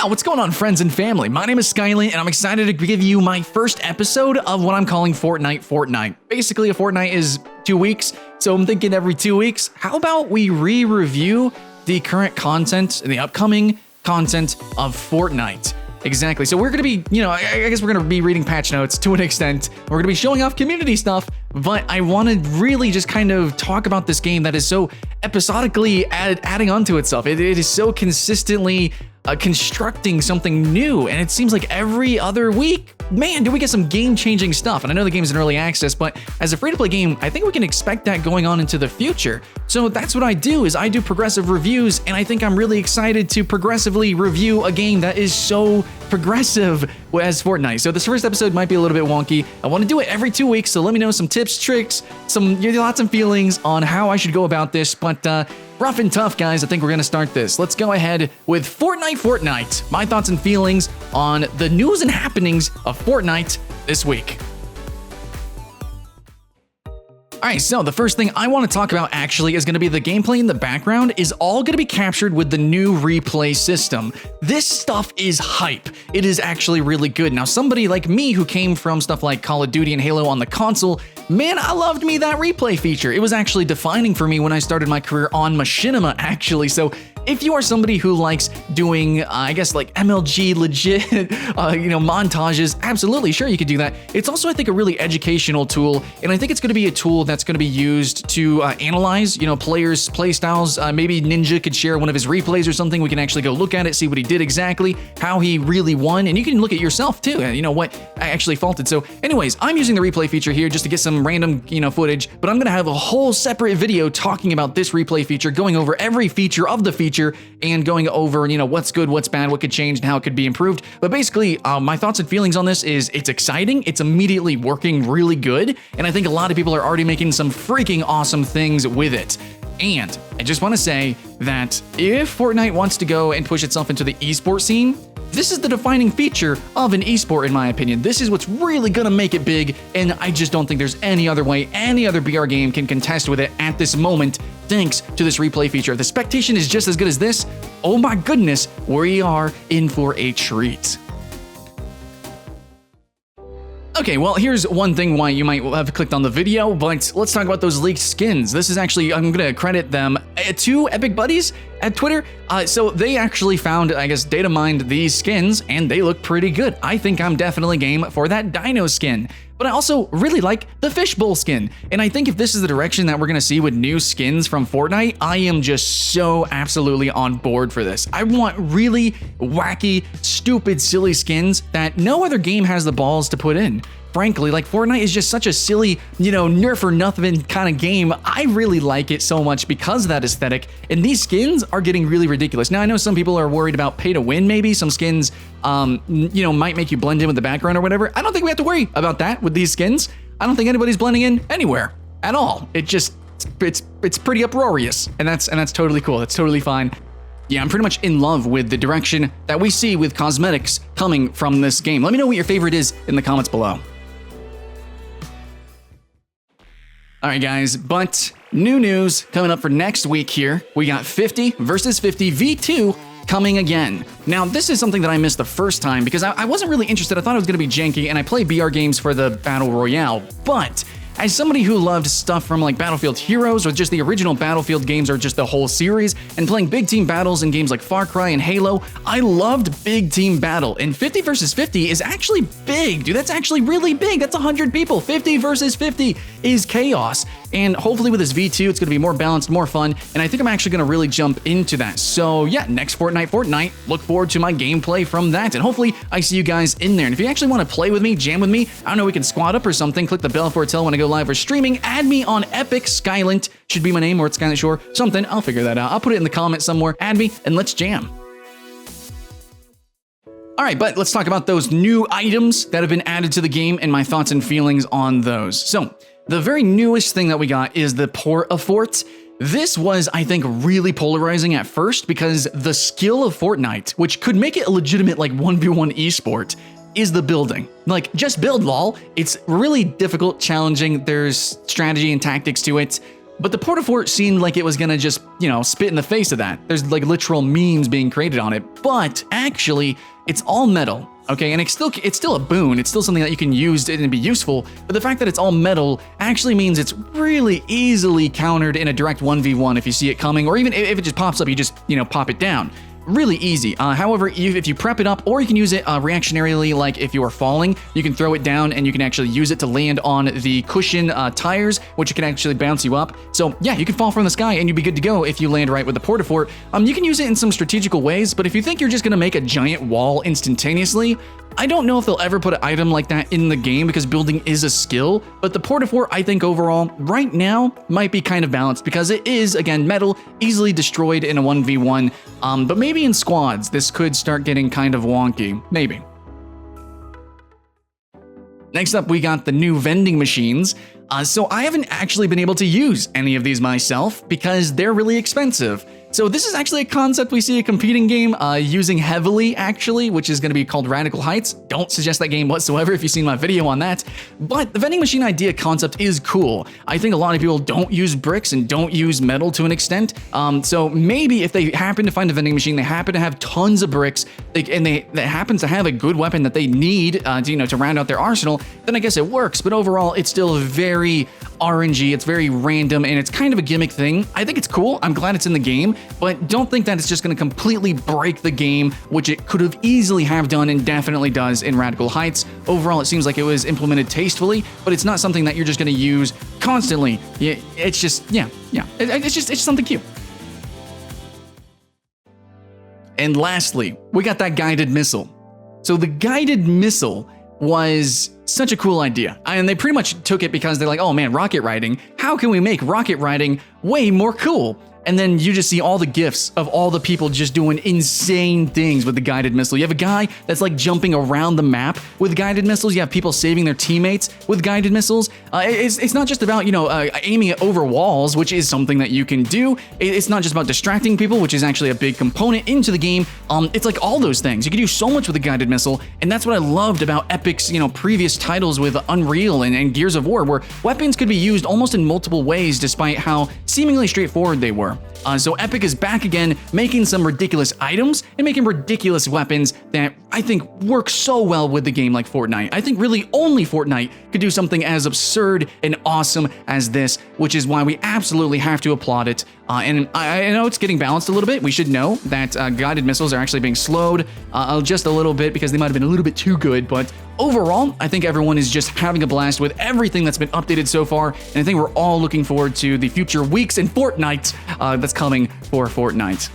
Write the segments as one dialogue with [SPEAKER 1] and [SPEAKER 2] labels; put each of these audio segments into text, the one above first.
[SPEAKER 1] Yeah, what's going on, friends and family? My name is Skylent, and I'm excited to give you my first episode of what I'm calling Fortnite. Basically, a fortnight is 2 weeks, so I'm thinking every 2 weeks, how about we re-review the current content and the upcoming content of Fortnite? Exactly. So we're going to be, I guess we're going to be reading patch notes to an extent. We're going to be showing off community stuff, but I want to really just kind of talk about this game that is so episodically adding onto itself. It is so consistently constructing something new, and it seems like every other week, man, do we get some game-changing stuff. And I know the game's in early access, but as a free-to-play game, I think we can expect that going on into the future. So that's what I do, is I do progressive reviews, and I think I'm really excited to progressively review a game that is so progressive as Fortnite. So this first episode might be a little bit wonky. I want to do it every 2 weeks, so let me know some tips, tricks, some thoughts and feelings on how I should go about this, but rough and tough, guys. I think we're going to start this. Let's go ahead with Fortnite. My thoughts and feelings on the news and happenings of Fortnite this week. All right, so the first thing I want to talk about actually is going to be the gameplay in the background is all going to be captured with the new replay system. This stuff is hype. It is actually really good. Now, somebody like me who came from stuff like Call of Duty and Halo on the console, man, I loved me that replay feature. It was actually defining for me when I started my career on Machinima, actually. So if you are somebody who likes doing, I guess, like MLG legit, montages, absolutely, sure, you could do that. It's also, I think, a really educational tool, and I think it's going to be a tool that's going to be used to analyze, players' play styles. Maybe Ninja could share one of his replays or something. We can actually go look at it, see what he did exactly, how he really won, and you can look at yourself too, what I actually faulted. So anyways, I'm using the replay feature here just to get some random, footage, but I'm going to have a whole separate video talking about this replay feature, going over every feature of the feature, and going over, what's good, what's bad, what could change, and how it could be improved. But basically, my thoughts and feelings on this is it's exciting, it's immediately working really good, and I think a lot of people are already making some freaking awesome things with it. And I just want to say that if Fortnite wants to go and push itself into the esports scene, this is the defining feature of an esport, in my opinion. This is what's really gonna make it big, and I just don't think there's any other way any other BR game can contest with it at this moment, thanks to this replay feature. If the expectation is just as good as this, oh my goodness, we are in for a treat. Okay, well, here's one thing why you might have clicked on the video, but let's talk about those leaked skins. This is actually, I'm gonna credit them to Epic Buddies at Twitter. So they actually found, I guess, data mined these skins, and they look pretty good. I think I'm definitely game for that dino skin. But I also really like the fishbowl skin. And I think if this is the direction that we're gonna see with new skins from Fortnite, I am just so absolutely on board for this. I want really wacky, stupid, silly skins that no other game has the balls to put in. Frankly, like Fortnite is just such a silly, nerf or nothing kind of game. I really like it so much because of that aesthetic, and these skins are getting really ridiculous. Now, I know some people are worried about pay to win, maybe. Some skins, might make you blend in with the background or whatever. I don't think we have to worry about that with these skins. I don't think anybody's blending in anywhere at all. It's pretty uproarious, and that's totally cool. That's totally fine. Yeah, I'm pretty much in love with the direction that we see with cosmetics coming from this game. Let me know what your favorite is in the comments below. All right, guys, but new news coming up for next week here. We got 50 versus 50 V2 coming again. Now, this is something that I missed the first time because I wasn't really interested. I thought it was going to be janky, and I play BR games for the Battle Royale, but as somebody who loved stuff from like Battlefield Heroes or just the original Battlefield games or just the whole series, and playing big team battles in games like Far Cry and Halo, I loved big team battle. And 50 versus 50 is actually big, dude. That's actually really big. That's 100 people. 50 versus 50 is chaos. And hopefully with this V2, it's going to be more balanced, more fun, and I think I'm actually going to really jump into that. So yeah, next Fortnite, look forward to my gameplay from that, and hopefully I see you guys in there. And if you actually want to play with me, jam with me, I don't know, we can squad up or something, click the bell for a tell when I go live or streaming, add me on Epic Skylent, should be my name, or it's Skylent Shore, something, I'll figure that out. I'll put it in the comments somewhere, add me, and let's jam. All right, but let's talk about those new items that have been added to the game and my thoughts and feelings on those. So, the very newest thing that we got is the Porta Fort. This was, I think, really polarizing at first because the skill of Fortnite, which could make it a legitimate like 1v1 esport, is the building. Like, just build, lol. It's really difficult, challenging, there's strategy and tactics to it, But the Porta Fort seemed like it was gonna just, spit in the face of that. There's like literal memes being created on it, but actually it's all metal. Okay, and it's still a boon. It's still something that you can use and be useful, but the fact that it's all metal actually means it's really easily countered in a direct 1v1 if you see it coming, or even if it just pops up, you just, pop it down. Really easy. However, if you prep it up, or you can use it reactionarily, like if you are falling, you can throw it down and you can actually use it to land on the cushion tires, which can actually bounce you up. So yeah, you can fall from the sky and you'd be good to go if you land right with the Porta Fort. You can use it in some strategical ways, but if you think you're just gonna make a giant wall instantaneously, I don't know if they'll ever put an item like that in the game because building is a skill, but the Porta Fort, I think overall, right now, might be kind of balanced because it is, again, metal, easily destroyed in a 1v1, but maybe in squads, this could start getting kind of wonky. Maybe. Next up, we got the new vending machines. So I haven't actually been able to use any of these myself because they're really expensive. So this is actually a concept we see a competing game using heavily, actually, which is going to be called Radical Heights. Don't suggest that game whatsoever if you've seen my video on that. But the vending machine idea concept is cool. I think a lot of people don't use bricks and don't use metal to an extent. So maybe if they happen to find a vending machine, they happen to have tons of bricks, and they happen to have a good weapon that they need to round out their arsenal, then I guess it works. But overall, it's still very RNG, it's very random, and it's kind of a gimmick thing. I think it's cool. I'm glad it's in the game, but don't think that it's just going to completely break the game, which it could have easily have done and definitely does in Radical Heights. Overall, it seems like it was implemented tastefully, but it's not something that you're just going to use constantly. It's just, it's just something cute. And lastly, we got that guided missile. So the guided missile was such a cool idea. And they pretty much took it because they're like, oh man, rocket riding. How can we make rocket riding way more cool? And then you just see all the gifs of all the people just doing insane things with the guided missile. You have a guy that's like jumping around the map with guided missiles. You have people saving their teammates with guided missiles. It's not just about, aiming it over walls, which is something that you can do. It's not just about distracting people, which is actually a big component into the game. It's like all those things. You can do so much with a guided missile. And that's what I loved about Epic's, previous titles with Unreal and Gears of War, where weapons could be used almost in multiple ways despite how seemingly straightforward they were. So Epic is back again, making some ridiculous items and making ridiculous weapons that I think work so well with the game like Fortnite. I think really only Fortnite could do something as absurd and awesome as this, which is why we absolutely have to applaud it. And I know it's getting balanced a little bit. We should know that guided missiles are actually being slowed just a little bit because they might have been a little bit too good, but overall, I think everyone is just having a blast with everything that's been updated so far, and I think we're all looking forward to the future weeks in Fortnite that's coming for Fortnite.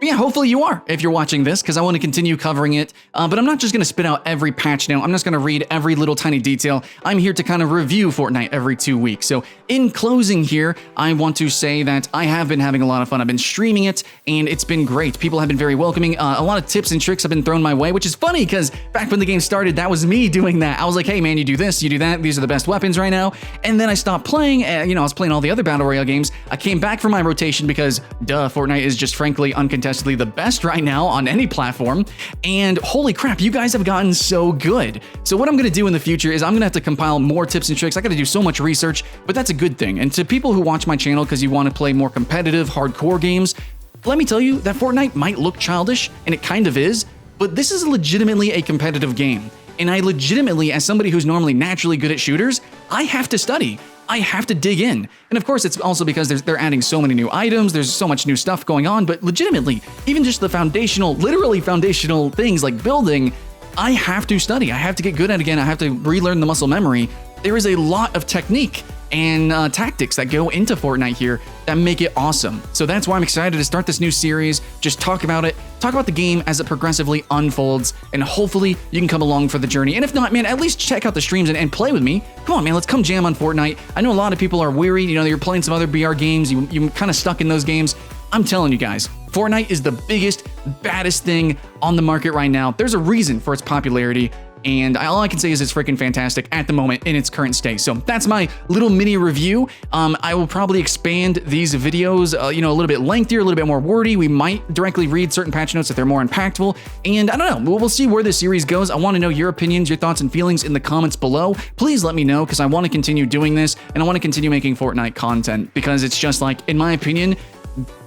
[SPEAKER 1] Yeah, hopefully you are if you're watching this, because I want to continue covering it. But I'm not just going to spit out every patch now. I'm just going to read every little tiny detail. I'm here to kind of review Fortnite every 2 weeks. So in closing here, I want to say that I have been having a lot of fun. I've been streaming it, and it's been great. People have been very welcoming. A lot of tips and tricks have been thrown my way, which is funny because back when the game started, that was me doing that. I was like, hey man, you do this, you do that. These are the best weapons right now. And then I stopped playing. I was playing all the other Battle Royale games. I came back from my rotation because, Fortnite is just frankly uncontestedly the best right now on any platform, and holy crap, you guys have gotten so good. So what I'm gonna do in the future is I'm gonna have to compile more tips and tricks. I gotta do so much research, but that's a good thing. And to people who watch my channel because you want to play more competitive, hardcore games, let me tell you that Fortnite might look childish, and it kind of is, but this is legitimately a competitive game. And I legitimately, as somebody who's normally naturally good at shooters, I have to study. I have to dig in. And of course, it's also because they're adding so many new items, there's so much new stuff going on, but legitimately, even just the foundational, literally foundational things like building, I have to study. I have to get good at it again. I have to relearn the muscle memory. There is a lot of technique and tactics that go into Fortnite here that make it awesome. So that's why I'm excited to start this new series, just talk about it, talk about the game as it progressively unfolds, and hopefully you can come along for the journey. And if not, man, at least check out the streams and play with me. Come on, man, let's come jam on Fortnite. I know a lot of people are weary, you're playing some other BR games, you're kind of stuck in those games. I'm telling you guys, Fortnite is the biggest, baddest thing on the market right now. There's a reason for its popularity. and all I can say is it's freaking fantastic at the moment in its current state. So that's my little mini review. I will probably expand these videos, you know, a little bit lengthier, a little bit more wordy. We might directly read certain patch notes if they're more impactful, and I don't know, we'll see where this series goes. I want to know your opinions, your thoughts and feelings in the comments below. Please let me know, because I want to continue doing this, and I want to continue making Fortnite content, because it's just like, in my opinion,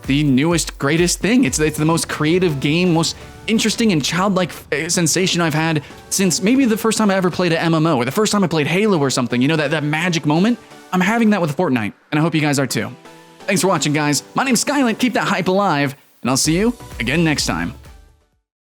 [SPEAKER 1] the newest, greatest thing. It's the most creative game, most interesting and childlike sensation I've had since maybe the first time I ever played an MMO, or the first time I played Halo or something. You know, that magic moment? I'm having that with Fortnite, and I hope you guys are too. Thanks for watching, guys. My name's Skylent. Keep that hype alive, and I'll see you again next time.